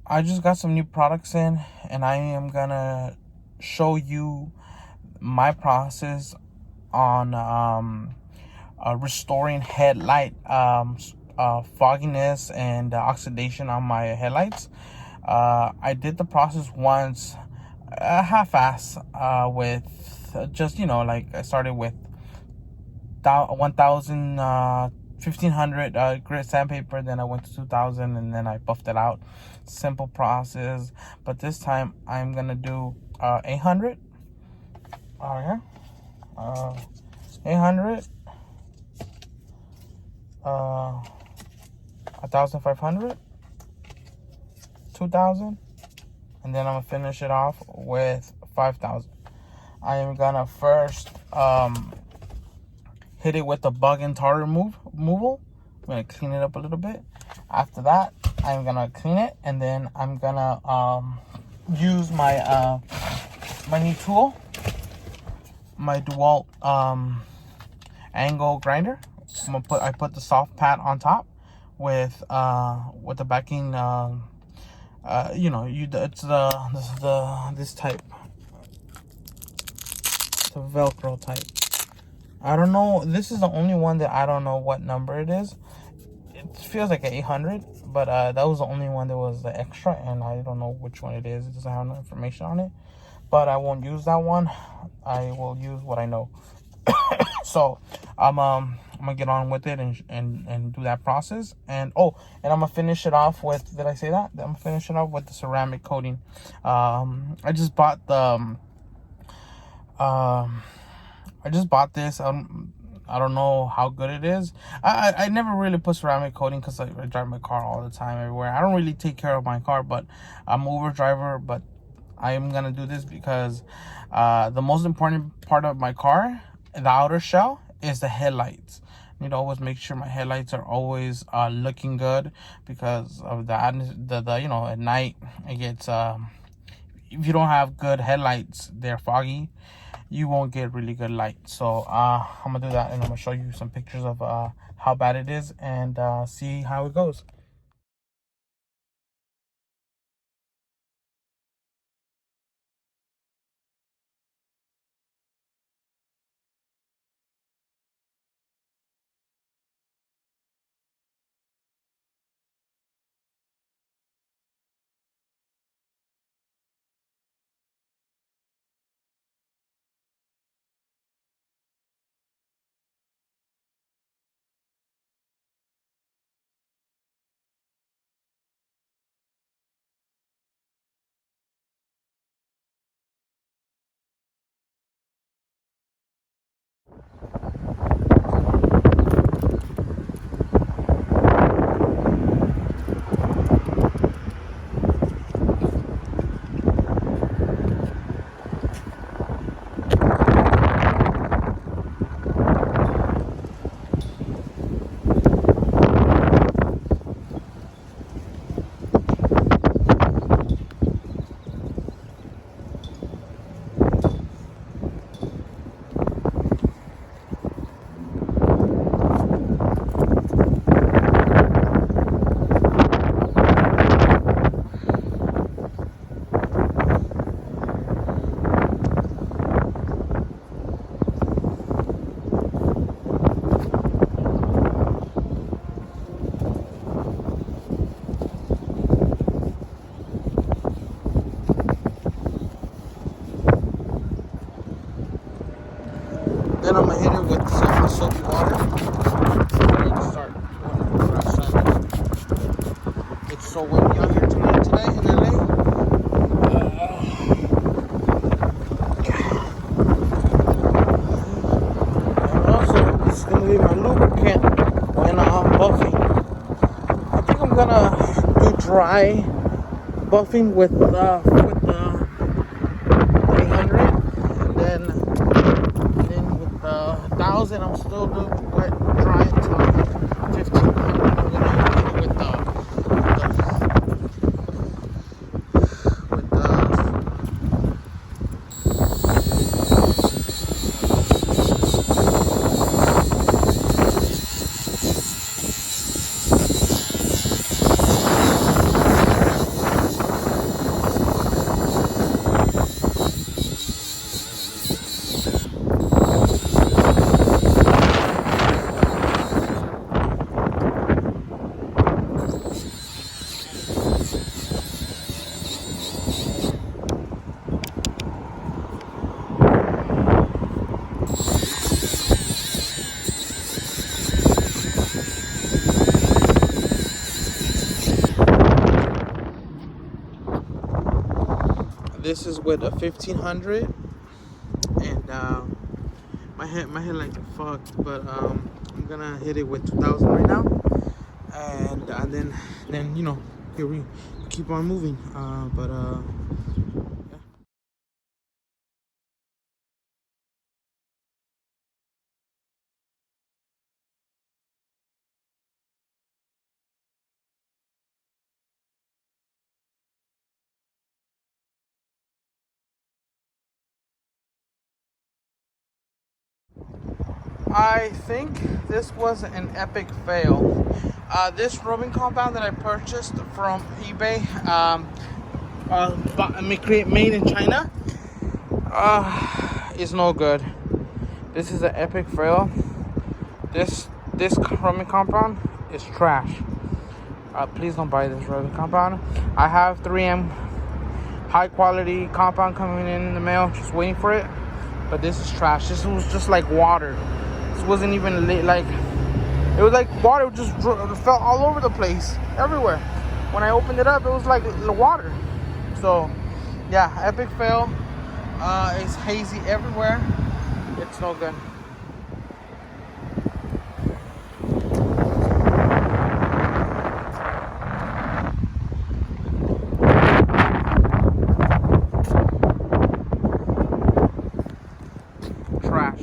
I just got some new products in, and I am gonna show you my process on restoring headlight fogginess and oxidation on my headlights. I did the process once, half-ass, with just, like, I started with 1,000, 1,500 grit sandpaper. Then I went to 2,000, and then I buffed it out. Simple process, but this time I'm gonna do 800. Yeah, 800, 1,500, 2,000, and then I'm gonna finish it off with 5,000. I am gonna first hit it with the bug and tar removal. I'm gonna clean it up a little bit. After that, I'm gonna clean it, and then I'm gonna use my my new tool, my dual angle grinder. I put the soft pad on top with the backing. It's this type, the Velcro type. I don't know. This is the only one that I don't know what number it is. It feels like an 800, but that was the only one that was the extra, and I don't know which one it is. It doesn't have no information on it, but I won't use that one. I will use what I know. So I'm gonna get on with it and do that process. And I'm gonna finish it off with, did I say that? I'm gonna finish it off with the ceramic coating. I just bought this. I don't know how good it is. I never really put ceramic coating because I drive my car all the time everywhere. I don't really take care of my car, but I'm an Uber driver. But I am gonna do this because the most important part of my car, the outer shell, is the headlights. I need to always make sure my headlights are always looking good, because of that. At night it gets if you don't have good headlights, they're foggy, you won't get really good light. So I'm gonna do that, and I'm gonna show you some pictures of how bad it is, and see how it goes. Then I'm gonna hit it with some soapy water. Ready to start doing the grass sanding. It's so windy out here today in LA. And also, this is gonna be my lubricant when I'm buffing. I think I'm gonna do dry buffing with the 300, and then with the 1,000, I'm still doing wet dry until I get 1,500. I'm gonna hit it with the This is with a 1500, and my headlights are fucked, but I'm gonna hit it with 2000 right now, and then you know, here we keep on moving. Yeah. I think this was an epic fail. This rubbing compound that I purchased from eBay, made in China, is no good. This is an epic fail. This rubbing compound is trash. Please don't buy this rubbing compound. I have 3M high quality compound coming in the mail, just waiting for it. But this is trash. This was just like water. This wasn't even like, it was like water just fell all over the place, everywhere. When I opened it up, it was like water. So yeah, epic fail. It's hazy everywhere. It's no good. Trash.